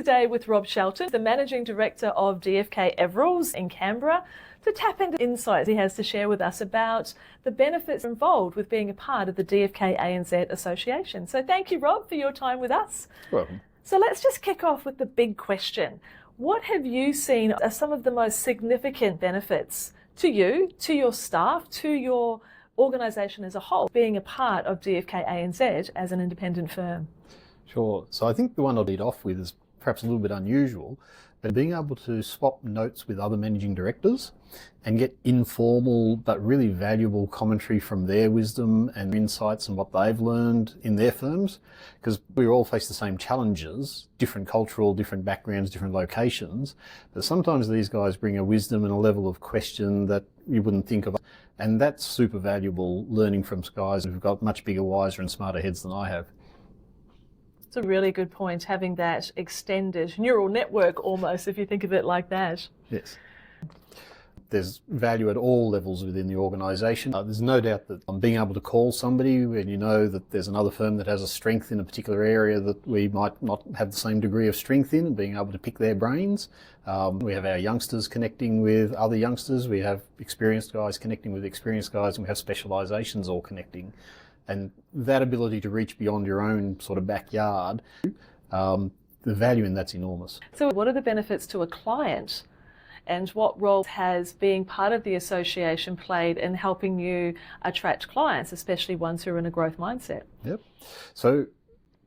today with Rob Shelton, the Managing Director of DFK Everalls in Canberra, to tap into insights he has to share with us about the benefits involved with being a part of the DFK ANZ Association. So thank you, Rob, for your time with us. Welcome. So let's just kick off with the big question. What have you seen as some of the most significant benefits to you, to your staff, to your organisation as a whole, being a part of DFK ANZ as an independent firm? Sure. So I think the one I'll lead off with is perhaps a little bit unusual, but being able to swap notes with other managing directors and get informal but really valuable commentary from their wisdom and insights and what they've learned in their firms, because we all face the same challenges, different cultural, different backgrounds, different locations, but sometimes these guys bring a wisdom and a level of question that you wouldn't think of, and that's super valuable, learning from guys who've got much bigger, wiser and smarter heads than I have. It's a really good point, having that extended neural network almost, if you think of it like that. Yes. There's value at all levels within the organisation. There's no doubt that being able to call somebody when you know that there's another firm that has a strength in a particular area that we might not have the same degree of strength in, and being able to pick their brains. We have our youngsters connecting with other youngsters. We have experienced guys connecting with experienced guys, and we have specialisations all connecting. And that ability to reach beyond your own sort of backyard, the value in that's enormous. So what are the benefits to a client, and what role has being part of the association played in helping you attract clients, especially ones who are in a growth mindset? Yep. So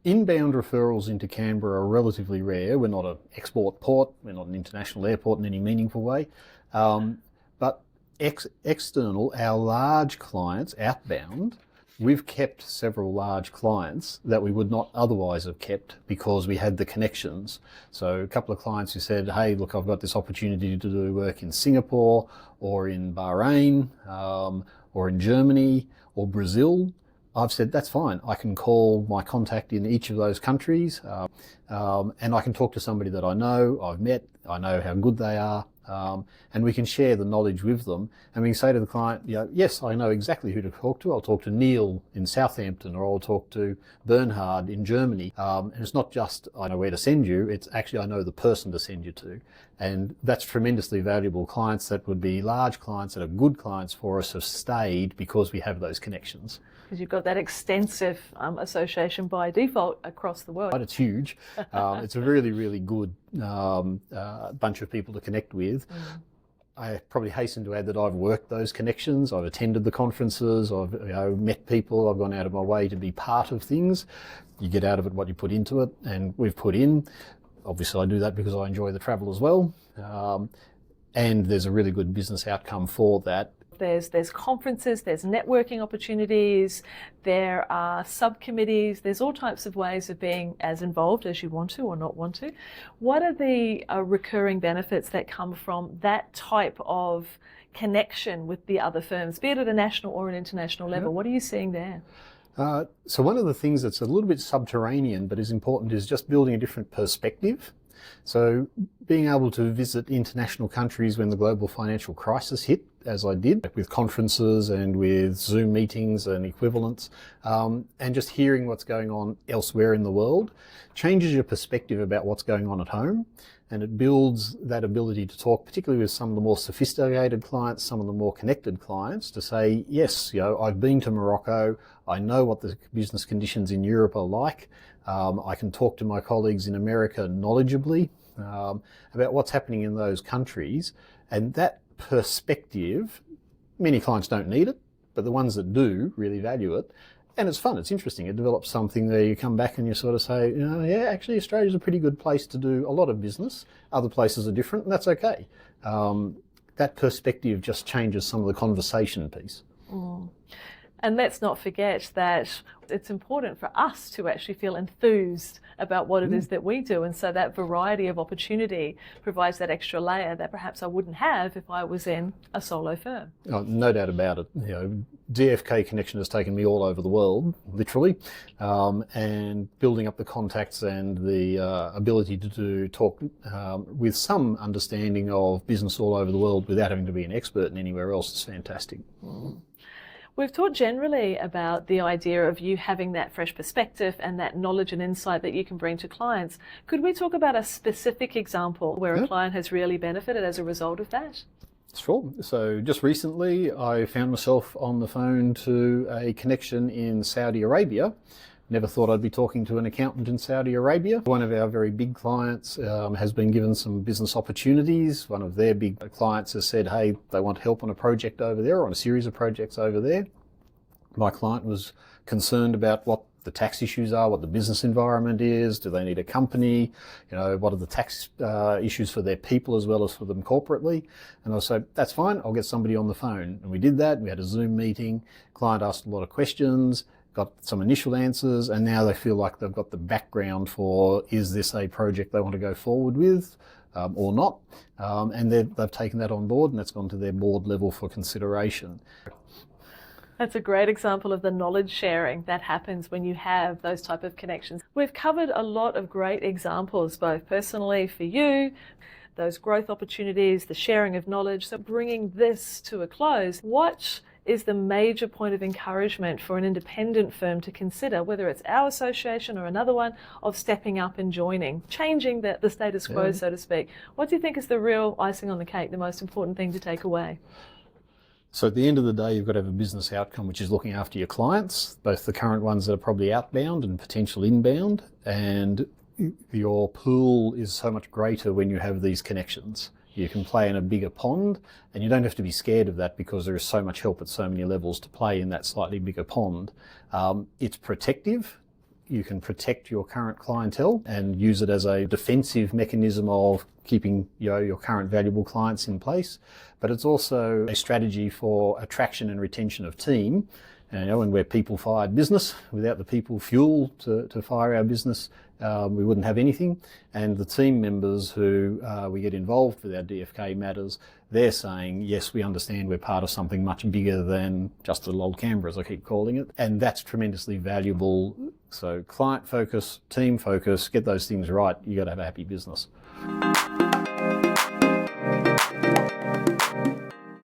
inbound referrals into Canberra are relatively rare. We're not an export port, we're not an international airport in any meaningful way. But external, our large clients, outbound, we've kept several large clients that we would not otherwise have kept because we had the connections. So a couple of clients who said, hey, look, I've got this opportunity to do work in Singapore or in Bahrain or in Germany or Brazil. I've said, that's fine. I can call my contact in each of those countries and I can talk to somebody that I know, I've met, I know how good they are. And we can share the knowledge with them, and we can say to the client, you know, yes, I know exactly who to talk to. I'll talk to Neil in Southampton, or I'll talk to Bernhard in Germany. And it's not just I know where to send you, it's actually I know the person to send you to. And that's tremendously valuable. Clients that would be large clients that are good clients for us have stayed because we have those connections. Because you've got that extensive association by default across the world. But it's huge. It's a really, really good bunch of people to connect with. I probably hasten to add that I've worked those connections. I've attended the conferences. I've met people. I've gone out of my way to be part of things. You get out of it what you put into it, and we've put in. Obviously, I do that because I enjoy the travel as well. And there's a really good business outcome for that. There's conferences, there's networking opportunities, there are subcommittees, there's all types of ways of being as involved as you want to or not want to. What are the recurring benefits that come from that type of connection with the other firms, be it at a national or an international level? What are you seeing there? So one of the things that's a little bit subterranean but is important is just building a different perspective. So being able to visit international countries when the global financial crisis hit, as I did, with conferences and with Zoom meetings and equivalents, and just hearing what's going on elsewhere in the world, changes your perspective about what's going on at home, and it builds that ability to talk, particularly with some of the more sophisticated clients, some of the more connected clients, to say, yes, you know, I've been to Morocco, I know what the business conditions in Europe are like, I can talk to my colleagues in America knowledgeably about what's happening in those countries, and that perspective, many clients don't need it, but the ones that do really value it. And it's fun, it's interesting. It develops something there. You come back and you sort of say, you know, yeah, actually Australia's a pretty good place to do a lot of business. Other places are different, and that's okay. That perspective just changes some of the conversation piece. And let's not forget that it's important for us to actually feel enthused about what it is that we do. And so that variety of opportunity provides that extra layer that perhaps I wouldn't have if I was in a solo firm. Oh, no doubt about it. You know, DFK Connection has taken me all over the world, literally, and building up the contacts and the ability to talk with some understanding of business all over the world without having to be an expert in anywhere else is fantastic. We've talked generally about the idea of you having that fresh perspective and that knowledge and insight that you can bring to clients. Could we talk about a specific example where a client has really benefited as a result of that? Sure. So just recently I found myself on the phone to a connection in Saudi Arabia. Never thought I'd be talking to an accountant in Saudi Arabia. One of our very big clients has been given some business opportunities. One of their big clients has said, hey, they want help on a project over there, or on a series of projects over there. My client was concerned about what the tax issues are, what the business environment is, do they need a company, what are the tax issues for their people as well as for them corporately. And I said, that's fine, I'll get somebody on the phone. And we did that, we had a Zoom meeting, client asked a lot of questions, got some initial answers, and now they feel like they've got the background for, is this a project they want to go forward with or not? And they've taken that on board, and that's gone to their board level for consideration. That's a great example of the knowledge sharing that happens when you have those type of connections. We've covered a lot of great examples, both personally for you, those growth opportunities, the sharing of knowledge. So bringing this to a close, what is the major point of encouragement for an independent firm to consider, whether it's our association or another one, of stepping up and joining, changing the status quo, so to speak? What do you think is the real icing on the cake, the most important thing to take away? So at the end of the day, you've got to have a business outcome which is looking after your clients, both the current ones that are probably outbound and potential inbound, and your pool is so much greater when you have these connections. You can play in a bigger pond, and you don't have to be scared of that because there is so much help at so many levels to play in that slightly bigger pond. It's protective. You can protect your current clientele and use it as a defensive mechanism of keeping your current valuable clients in place. But it's also a strategy for attraction and retention of team. And we're people-fired business. Without the people fuel to fire our business, we wouldn't have anything. And the team members who we get involved with our DFK matters, they're saying, yes, we understand we're part of something much bigger than just little old Canberra, as I keep calling it. And that's tremendously valuable. So client focus, team focus, get those things right, you got to have a happy business.